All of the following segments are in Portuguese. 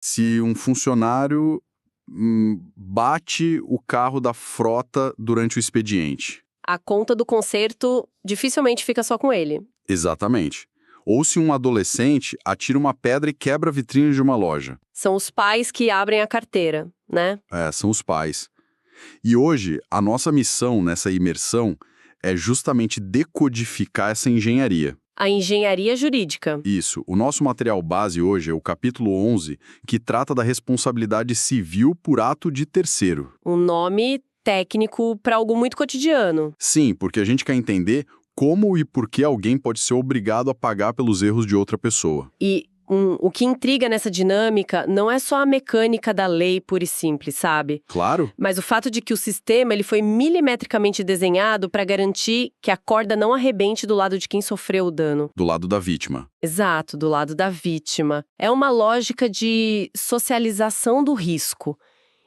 Se um funcionário bate o carro da frota durante o expediente. A conta do conserto dificilmente fica só com ele. Exatamente. Ou se um adolescente atira uma pedra e quebra a vitrine de uma loja. São os pais que abrem a carteira, né? São os pais. E hoje, a nossa missão nessa imersão é justamente decodificar essa engenharia. A engenharia jurídica. Isso. O nosso material base hoje é o capítulo 11, que trata da responsabilidade civil por ato de terceiro. Um nome técnico para algo muito cotidiano. Sim, porque a gente quer entender como e por que alguém pode ser obrigado a pagar pelos erros de outra pessoa. E o que intriga nessa dinâmica não é só a mecânica da lei pura e simples, sabe? Claro. Mas o fato de que o sistema ele foi milimetricamente desenhado para garantir que a corda não arrebente do lado de quem sofreu o dano. Do lado da vítima. Exato, do lado da vítima. É uma lógica de socialização do risco.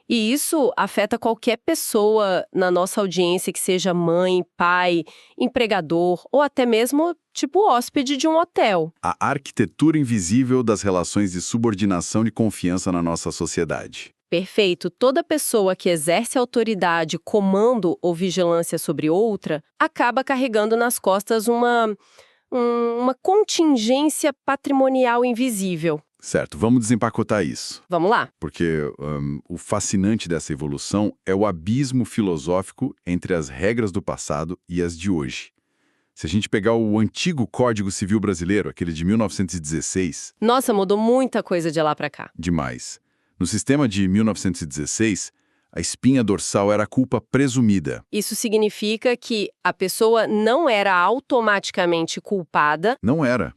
E isso afeta qualquer pessoa na nossa audiência que seja mãe, pai, empregador ou até mesmo, tipo, hóspede de um hotel. A arquitetura invisível das relações de subordinação e confiança na nossa sociedade. Perfeito. Toda pessoa que exerce autoridade, comando ou vigilância sobre outra acaba carregando nas costas uma contingência patrimonial invisível. Certo, vamos desempacotar isso. Vamos lá? Porque o fascinante dessa evolução é o abismo filosófico entre as regras do passado e as de hoje. Se a gente pegar o antigo Código Civil Brasileiro, aquele de 1916... Nossa, mudou muita coisa de lá para cá. Demais. No sistema de 1916, a espinha dorsal era a culpa presumida. Isso significa que a pessoa não era automaticamente culpada. Não era.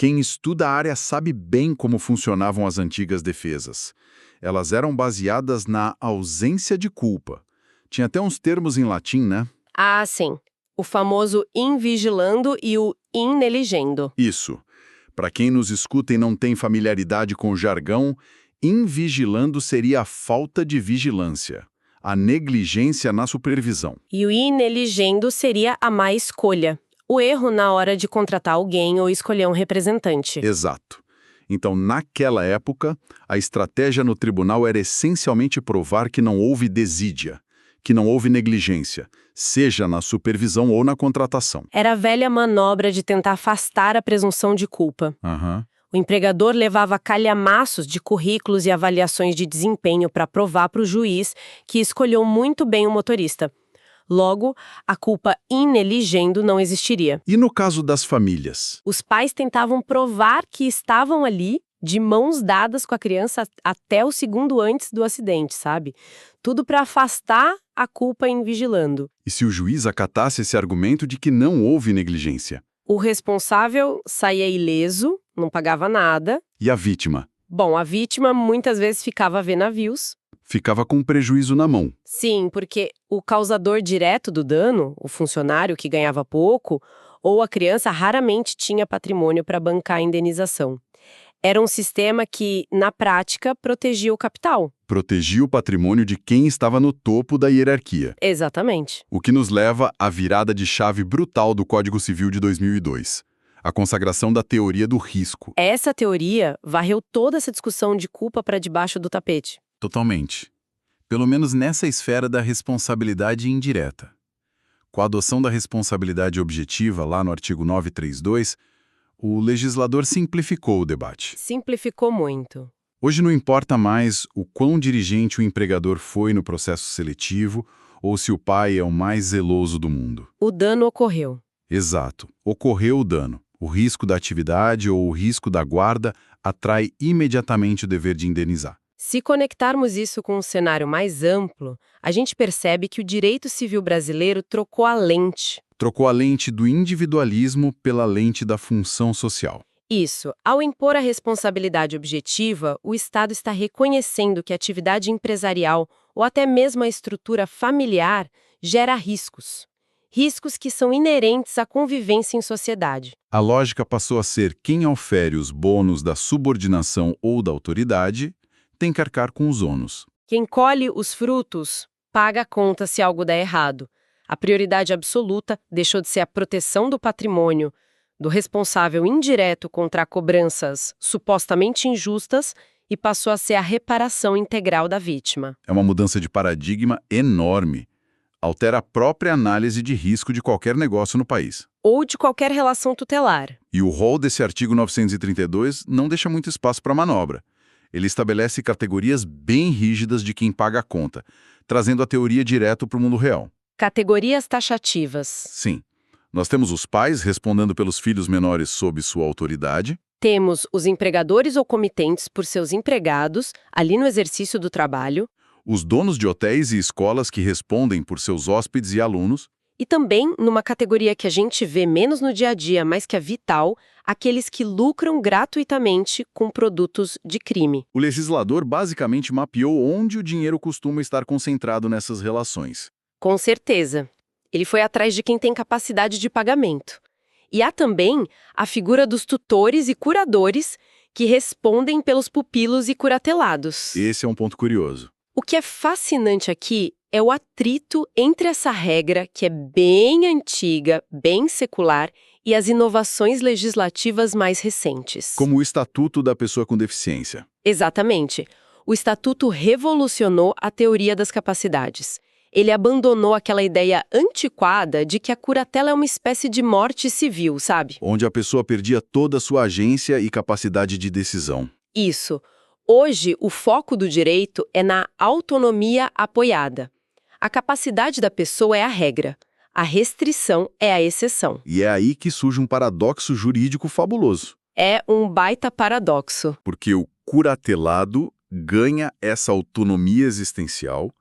Quem estuda a área sabe bem como funcionavam as antigas defesas. Elas eram baseadas na ausência de culpa. Tinha até uns termos em latim, né? Ah, sim. O famoso invigilando e o ineligendo. Isso. Para quem nos escuta e não tem familiaridade com o jargão, invigilando seria a falta de vigilância, a negligência na supervisão. E o ineligendo seria a má escolha. O erro na hora de contratar alguém ou escolher um representante. Exato. Então, naquela época, a estratégia no tribunal era essencialmente provar que não houve desídia, que não houve negligência, seja na supervisão ou na contratação. Era a velha manobra de tentar afastar a presunção de culpa. O empregador levava calhamaços de currículos e avaliações de desempenho para provar para o juiz que escolheu muito bem o motorista. Logo, a culpa ineligendo não existiria. E no caso das famílias? Os pais tentavam provar que estavam ali, de mãos dadas com a criança até o segundo antes do acidente, sabe? Tudo para afastar a culpa invigilando. E se o juiz acatasse esse argumento de que não houve negligência? O responsável saía ileso, não pagava nada. E a vítima? Bom, a vítima muitas vezes ficava a ver navios. Ficava com prejuízo na mão. Sim, porque o causador direto do dano, o funcionário que ganhava pouco, ou a criança raramente tinha patrimônio para bancar a indenização. Era um sistema que, na prática, protegia o capital. Protegia o patrimônio de quem estava no topo da hierarquia. Exatamente. O que nos leva à virada de chave brutal do Código Civil de 2002. A consagração da teoria do risco. Essa teoria varreu toda essa discussão de culpa para debaixo do tapete. Totalmente. Pelo menos nessa esfera da responsabilidade indireta. Com a adoção da responsabilidade objetiva, lá no artigo 932, o legislador simplificou o debate. Simplificou muito. Hoje não importa mais o quão dirigente o empregador foi no processo seletivo ou se o pai é o mais zeloso do mundo. O dano ocorreu. Exato. Ocorreu o dano. O risco da atividade ou o risco da guarda atrai imediatamente o dever de indenizar. Se conectarmos isso com um cenário mais amplo, a gente percebe que o direito civil brasileiro trocou a lente. Trocou a lente do individualismo pela lente da função social. Isso. Ao impor a responsabilidade objetiva, o Estado está reconhecendo que a atividade empresarial ou até mesmo a estrutura familiar gera riscos. Riscos que são inerentes à convivência em sociedade. A lógica passou a ser quem ofere os bônus da subordinação ou da autoridade tem que arcar com os ônus. Quem colhe os frutos paga a conta se algo der errado. A prioridade absoluta deixou de ser a proteção do patrimônio, do responsável indireto contra cobranças supostamente injustas e passou a ser a reparação integral da vítima. É uma mudança de paradigma enorme. Altera a própria análise de risco de qualquer negócio no país. Ou de qualquer relação tutelar. E o rol desse artigo 932 não deixa muito espaço para manobra. Ele estabelece categorias bem rígidas de quem paga a conta, trazendo a teoria direto para o mundo real. Categorias taxativas. Sim. Nós temos os pais respondendo pelos filhos menores sob sua autoridade. Temos os empregadores ou comitentes por seus empregados, ali no exercício do trabalho. Os donos de hotéis e escolas que respondem por seus hóspedes e alunos. E também, numa categoria que a gente vê menos no dia a dia, mas que é vital, aqueles que lucram gratuitamente com produtos de crime. O legislador basicamente mapeou onde o dinheiro costuma estar concentrado nessas relações. Com certeza. Ele foi atrás de quem tem capacidade de pagamento. E há também a figura dos tutores e curadores que respondem pelos pupilos e curatelados. Esse é um ponto curioso. O que é fascinante aqui é o atrito entre essa regra, que é bem antiga, bem secular, e as inovações legislativas mais recentes. Como o Estatuto da Pessoa com Deficiência. Exatamente. O Estatuto revolucionou a teoria das capacidades. Ele abandonou aquela ideia antiquada de que a curatela é uma espécie de morte civil, sabe? Onde a pessoa perdia toda a sua agência e capacidade de decisão. Isso. Hoje, o foco do direito é na autonomia apoiada. A capacidade da pessoa é a regra. A restrição é a exceção. E é aí que surge um paradoxo jurídico fabuloso. É um baita paradoxo. Porque o curatelado ganha essa autonomia existencial,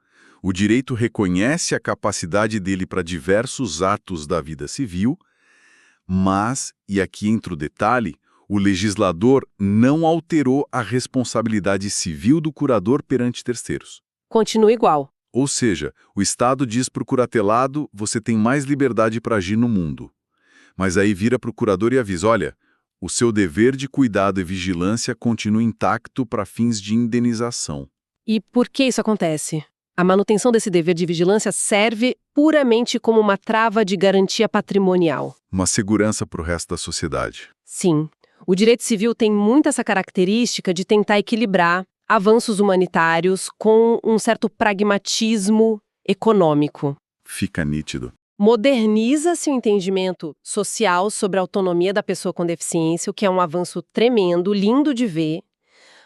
o direito reconhece a capacidade dele para diversos atos da vida civil, mas, e aqui entra o detalhe, o legislador não alterou a responsabilidade civil do curador perante terceiros. Continua igual. Ou seja, o Estado diz para o curatelado, você tem mais liberdade para agir no mundo. Mas aí vira para o curador e avisa, olha, o seu dever de cuidado e vigilância continua intacto para fins de indenização. E por que isso acontece? A manutenção desse dever de vigilância serve puramente como uma trava de garantia patrimonial. Uma segurança para o resto da sociedade. Sim. O direito civil tem muito essa característica de tentar equilibrar avanços humanitários com um certo pragmatismo econômico. Fica nítido. Moderniza-se o entendimento social sobre a autonomia da pessoa com deficiência, o que é um avanço tremendo, lindo de ver,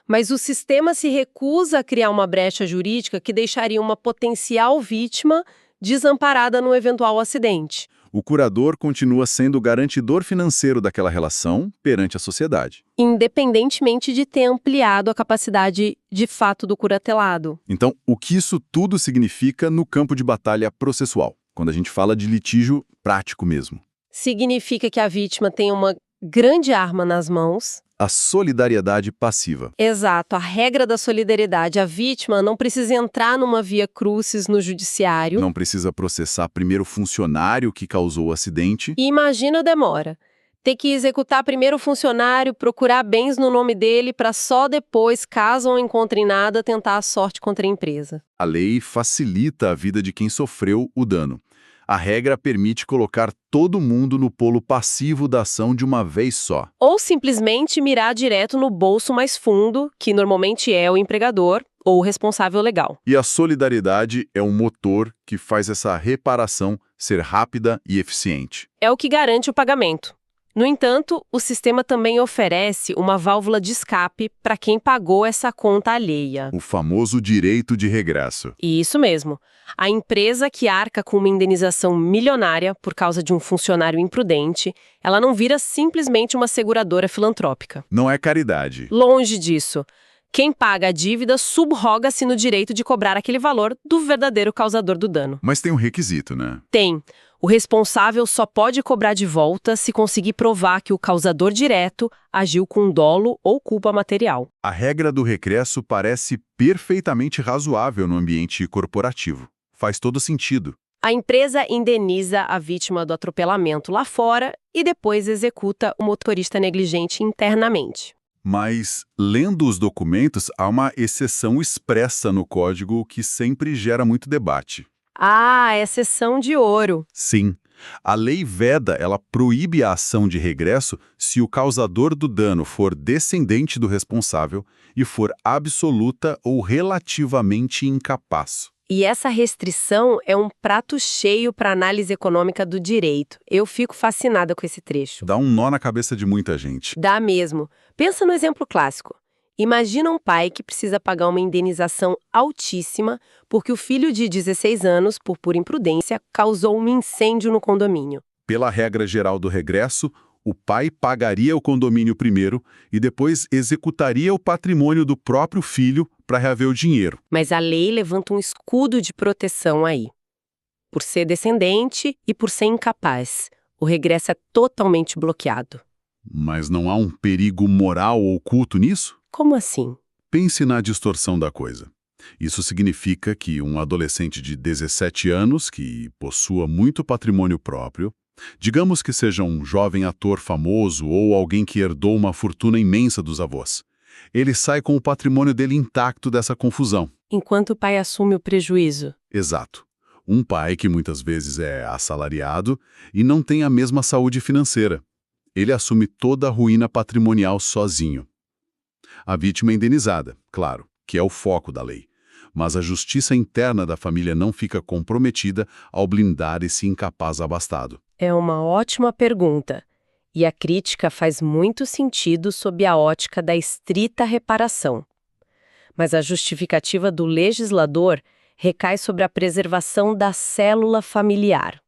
mas o sistema se recusa a criar uma brecha jurídica que deixaria uma potencial vítima desamparada num eventual acidente. O curador continua sendo o garantidor financeiro daquela relação perante a sociedade. Independentemente de ter ampliado a capacidade de fato do curatelado. Então, o que isso tudo significa no campo de batalha processual, quando a gente fala de litígio prático mesmo? Significa que a vítima tem uma grande arma nas mãos. A solidariedade passiva. Exato, a regra da solidariedade. A vítima não precisa entrar numa via crucis no judiciário. Não precisa processar primeiro o funcionário que causou o acidente. E imagina a demora. Ter que executar primeiro o funcionário, procurar bens no nome dele para só depois, caso não encontre nada, tentar a sorte contra a empresa. A lei facilita a vida de quem sofreu o dano. A regra permite colocar todo mundo no polo passivo da ação de uma vez só. Ou simplesmente mirar direto no bolso mais fundo, que normalmente é o empregador ou o responsável legal. E a solidariedade é um motor que faz essa reparação ser rápida e eficiente. É o que garante o pagamento. No entanto, o sistema também oferece uma válvula de escape para quem pagou essa conta alheia. O famoso direito de regresso. Isso mesmo. A empresa que arca com uma indenização milionária por causa de um funcionário imprudente, ela não vira simplesmente uma seguradora filantrópica. Não é caridade. Longe disso. Quem paga a dívida subroga-se no direito de cobrar aquele valor do verdadeiro causador do dano. Mas tem um requisito, né? Tem. O responsável só pode cobrar de volta se conseguir provar que o causador direto agiu com dolo ou culpa material. A regra do regresso parece perfeitamente razoável no ambiente corporativo. Faz todo sentido. A empresa indeniza a vítima do atropelamento lá fora e depois executa o motorista negligente internamente. Mas, lendo os documentos, há uma exceção expressa no código que sempre gera muito debate. Ah, exceção de ouro. Sim. A lei veda, ela proíbe a ação de regresso se o causador do dano for descendente do responsável e for absoluta ou relativamente incapaz. E essa restrição é um prato cheio para a análise econômica do direito. Eu fico fascinada com esse trecho. Dá um nó na cabeça de muita gente. Dá mesmo. Pensa no exemplo clássico. Imagina um pai que precisa pagar uma indenização altíssima porque o filho de 16 anos, por pura imprudência, causou um incêndio no condomínio. Pela regra geral do regresso, o pai pagaria o condomínio primeiro e depois executaria o patrimônio do próprio filho para reaver o dinheiro. Mas a lei levanta um escudo de proteção aí. Por ser descendente e por ser incapaz, o regresso é totalmente bloqueado. Mas não há um perigo moral oculto nisso? Como assim? Pense na distorção da coisa. Isso significa que um adolescente de 17 anos que possua muito patrimônio próprio, digamos que seja um jovem ator famoso ou alguém que herdou uma fortuna imensa dos avós, ele sai com o patrimônio dele intacto dessa confusão. Enquanto o pai assume o prejuízo. Exato. Um pai que muitas vezes é assalariado e não tem a mesma saúde financeira. Ele assume toda a ruína patrimonial sozinho. A vítima é indenizada, claro, que é o foco da lei. Mas a justiça interna da família não fica comprometida ao blindar esse incapaz abastado. É uma ótima pergunta. E a crítica faz muito sentido sob a ótica da estrita reparação. Mas a justificativa do legislador recai sobre a preservação da célula familiar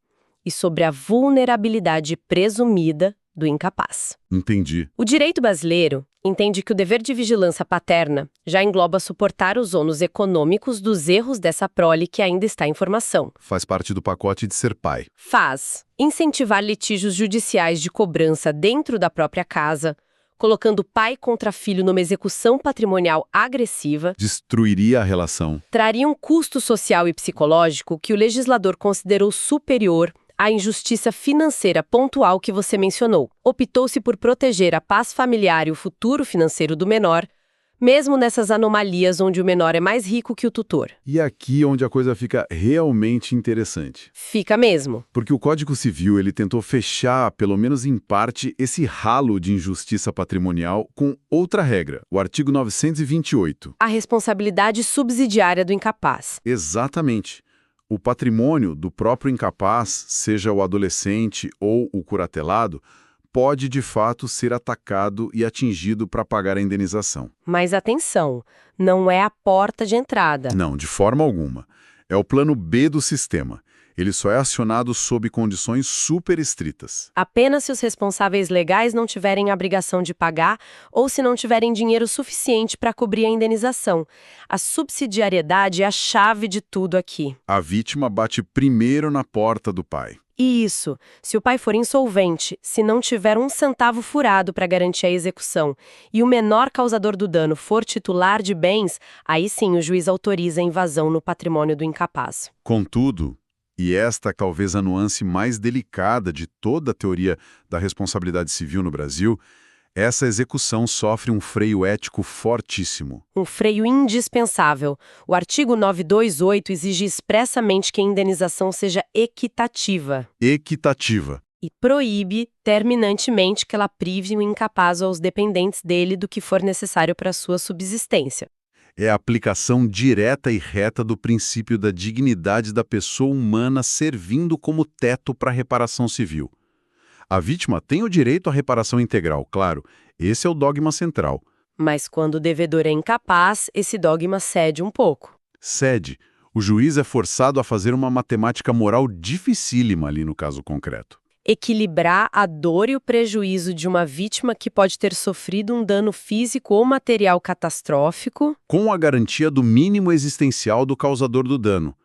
e sobre a vulnerabilidade presumida do incapaz. Entendi. O direito brasileiro entende que o dever de vigilância paterna já engloba suportar os ônus econômicos dos erros dessa prole que ainda está em formação. Faz parte do pacote de ser pai. Faz incentivar litígios judiciais de cobrança dentro da própria casa, colocando pai contra filho numa execução patrimonial agressiva. Destruiria a relação. Traria um custo social e psicológico que o legislador considerou superior à injustiça financeira pontual que você mencionou. Optou-se por proteger a paz familiar e o futuro financeiro do menor, mesmo nessas anomalias onde o menor é mais rico que o tutor. E aqui onde a coisa fica realmente interessante. Fica mesmo. Porque o Código Civil ele tentou fechar, pelo menos em parte, esse ralo de injustiça patrimonial com outra regra, o artigo 928. A responsabilidade subsidiária do incapaz. Exatamente. O patrimônio do próprio incapaz, seja o adolescente ou o curatelado, pode de fato ser atacado e atingido para pagar a indenização. Mas atenção, não é a porta de entrada. Não, de forma alguma. É o plano B do sistema. Ele só é acionado sob condições super estritas. Apenas se os responsáveis legais não tiverem a obrigação de pagar ou se não tiverem dinheiro suficiente para cobrir a indenização. A subsidiariedade é a chave de tudo aqui. A vítima bate primeiro na porta do pai. Isso, se o pai for insolvente, se não tiver um centavo furado para garantir a execução e o menor causador do dano for titular de bens, aí sim o juiz autoriza a invasão no patrimônio do incapaz. Contudo, e esta talvez a nuance mais delicada de toda a teoria da responsabilidade civil no Brasil, essa execução sofre um freio ético fortíssimo. Um freio indispensável. O artigo 928 exige expressamente que a indenização seja equitativa. Equitativa. E proíbe terminantemente que ela prive o incapaz ou os dependentes dele do que for necessário para sua subsistência. É a aplicação direta e reta do princípio da dignidade da pessoa humana servindo como teto para a reparação civil. A vítima tem o direito à reparação integral, claro, esse é o dogma central. Mas quando o devedor é incapaz, esse dogma cede um pouco. Cede. O juiz é forçado a fazer uma matemática moral dificílima ali no caso concreto. Equilibrar a dor e o prejuízo de uma vítima que pode ter sofrido um dano físico ou material catastrófico, com a garantia do mínimo existencial do causador do dano.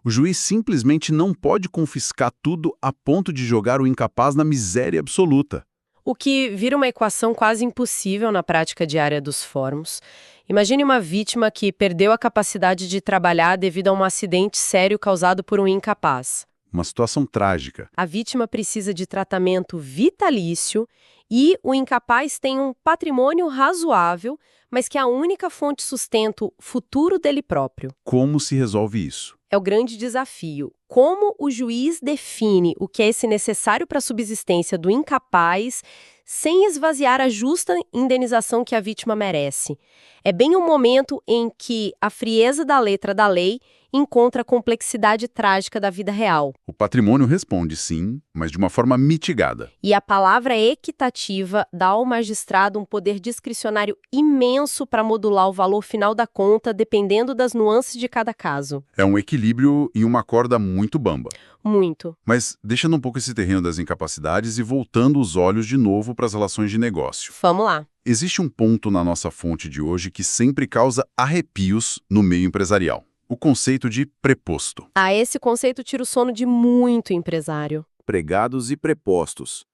O juiz simplesmente não pode confiscar tudo a ponto de jogar o incapaz na miséria absoluta. O que vira uma equação quase impossível na prática diária dos fóruns. Imagine uma vítima que perdeu a capacidade de trabalhar devido a um acidente sério causado por um incapaz. Uma situação trágica. A vítima precisa de tratamento vitalício e o incapaz tem um patrimônio razoável, mas que a única fonte de sustento futuro dele próprio. Como se resolve isso? é o grande desafio. Como o juiz define o que é esse necessário para a subsistência do incapaz sem esvaziar a justa indenização que a vítima merece? É bem um momento em que a frieza da letra da lei encontra a complexidade trágica da vida real. O patrimônio responde sim, mas de uma forma mitigada. E a palavra equitativa dá ao magistrado um poder discricionário imenso para modular o valor final da conta dependendo das nuances de cada caso. É um equilíbrio e uma corda muito bamba. Muito. Mas deixando um pouco esse terreno das incapacidades e voltando os olhos de novo para as relações de negócio. Vamos lá. Existe um ponto na nossa fonte de hoje que sempre causa arrepios no meio empresarial. O conceito de preposto. Esse conceito tira o sono de muito empresário. Pregados e prepostos.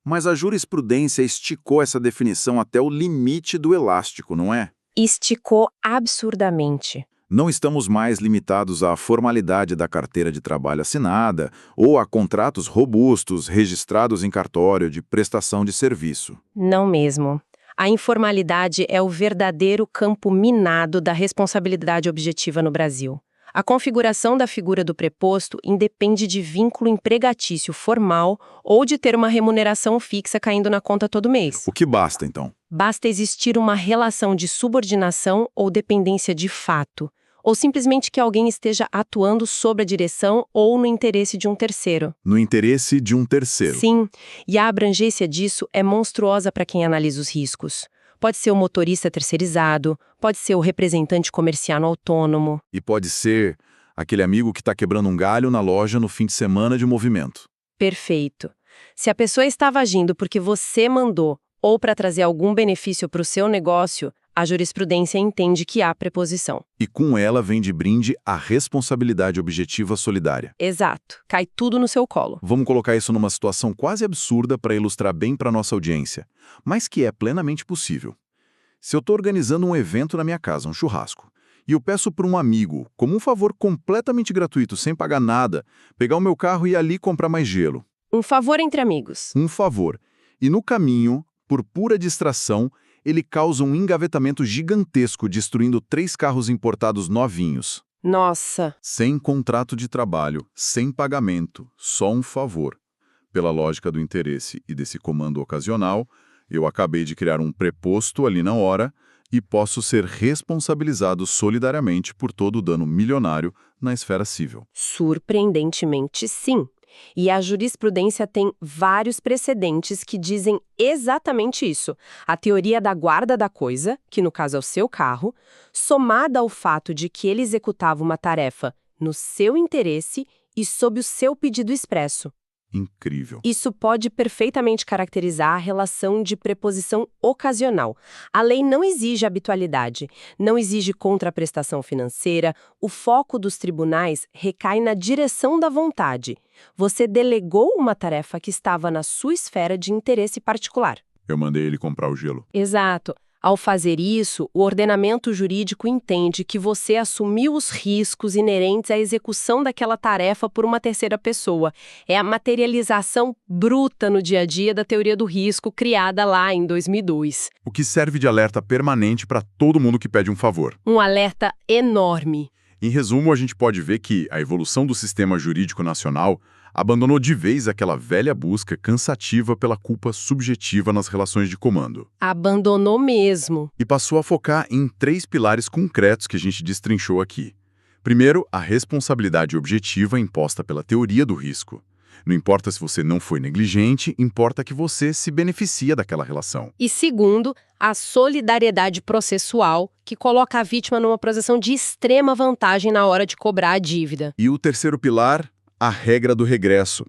Mas a jurisprudência esticou essa definição até o limite do elástico, não é? Esticou absurdamente. Não estamos mais limitados à formalidade da carteira de trabalho assinada ou a contratos robustos registrados em cartório de prestação de serviço. Não mesmo. A informalidade é o verdadeiro campo minado da responsabilidade objetiva no Brasil. A configuração da figura do preposto independe de vínculo empregatício formal ou de ter uma remuneração fixa caindo na conta todo mês. O que basta, então? Basta existir uma relação de subordinação ou dependência de fato, ou simplesmente que alguém esteja atuando sob a direção ou no interesse de um terceiro. No interesse de um terceiro. Sim, e a abrangência disso é monstruosa para quem analisa os riscos. Pode ser o motorista terceirizado, pode ser o representante comercial autônomo. E pode ser aquele amigo que está quebrando um galho na loja no fim de semana de movimento. Perfeito. Se a pessoa estava agindo porque você mandou ou para trazer algum benefício para o seu negócio, a jurisprudência entende que há preposição. E com ela vem de brinde a responsabilidade objetiva solidária. Exato. Cai tudo no seu colo. Vamos colocar isso numa situação quase absurda para ilustrar bem para nossa audiência, mas que é plenamente possível. Se eu estou organizando um evento na minha casa, um churrasco, e eu peço para um amigo, como um favor completamente gratuito, sem pagar nada, pegar o meu carro e ir ali comprar mais gelo. Um favor entre amigos. Um favor. E no caminho, por pura distração, ele causa um engavetamento gigantesco, destruindo 3 carros importados novinhos. Nossa! Sem contrato de trabalho, sem pagamento, só um favor. Pela lógica do interesse e desse comando ocasional, eu acabei de criar um preposto ali na hora e posso ser responsabilizado solidariamente por todo o dano milionário na esfera civil. Surpreendentemente, sim. E a jurisprudência tem vários precedentes que dizem exatamente isso. A teoria da guarda da coisa, que no caso é o seu carro, somada ao fato de que ele executava uma tarefa no seu interesse e sob o seu pedido expresso. Incrível. Isso pode perfeitamente caracterizar a relação de preposição ocasional. A lei não exige habitualidade, não exige contraprestação financeira, o foco dos tribunais recai na direção da vontade. Você delegou uma tarefa que estava na sua esfera de interesse particular. Eu mandei ele comprar o gelo. Exato. Ao fazer isso, o ordenamento jurídico entende que você assumiu os riscos inerentes à execução daquela tarefa por uma terceira pessoa. É a materialização bruta no dia a dia da teoria do risco criada lá em 2002. O que serve de alerta permanente para todo mundo que pede um favor. Um alerta enorme. Em resumo, a gente pode ver que a evolução do sistema jurídico nacional abandonou de vez aquela velha busca cansativa pela culpa subjetiva nas relações de comando. Abandonou mesmo. E passou a focar em 3 pilares concretos que a gente destrinchou aqui. Primeiro, a responsabilidade objetiva imposta pela teoria do risco. Não importa se você não foi negligente, importa que você se beneficia daquela relação. E segundo, a solidariedade processual, que coloca a vítima numa posição de extrema vantagem na hora de cobrar a dívida. E o terceiro pilar, a regra do regresso,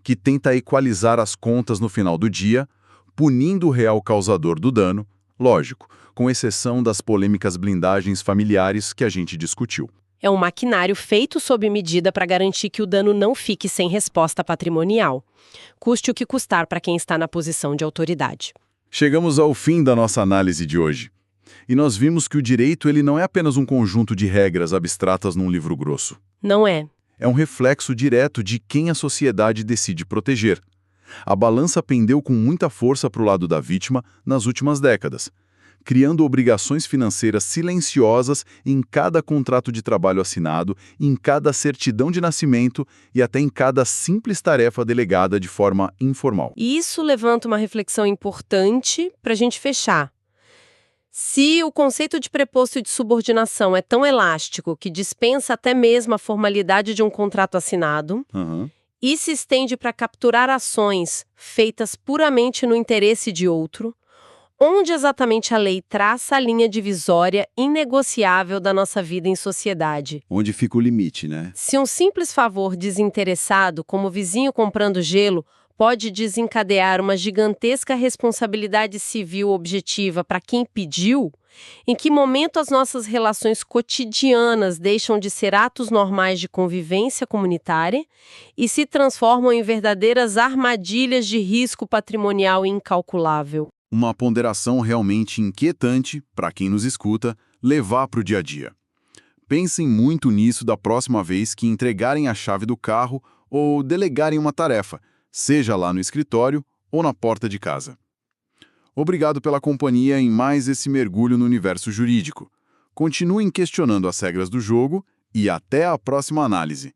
que tenta equalizar as contas no final do dia, punindo o real causador do dano, lógico, com exceção das polêmicas blindagens familiares que a gente discutiu. É um maquinário feito sob medida para garantir que o dano não fique sem resposta patrimonial. Custe o que custar para quem está na posição de autoridade. Chegamos ao fim da nossa análise de hoje. E nós vimos que o direito ele não é apenas um conjunto de regras abstratas num livro grosso. Não é. É um reflexo direto de quem a sociedade decide proteger. A balança pendeu com muita força para o lado da vítima nas últimas décadas. criando obrigações financeiras silenciosas em cada contrato de trabalho assinado, em cada certidão de nascimento e até em cada simples tarefa delegada de forma informal. E isso levanta uma reflexão importante para a gente fechar. Se o conceito de preposto e de subordinação é tão elástico que dispensa até mesmo a formalidade de um contrato assinado, e se estende para capturar ações feitas puramente no interesse de outro, onde exatamente a lei traça a linha divisória inegociável da nossa vida em sociedade? Onde fica o limite, né? Se um simples favor desinteressado, como o vizinho comprando gelo, pode desencadear uma gigantesca responsabilidade civil objetiva para quem pediu, em que momento as nossas relações cotidianas deixam de ser atos normais de convivência comunitária e se transformam em verdadeiras armadilhas de risco patrimonial incalculável? Uma ponderação realmente inquietante para quem nos escuta levar para o dia a dia. Pensem muito nisso da próxima vez que entregarem a chave do carro ou delegarem uma tarefa, seja lá no escritório ou na porta de casa. Obrigado pela companhia em mais esse mergulho no universo jurídico. Continuem questionando as regras do jogo e até a próxima análise.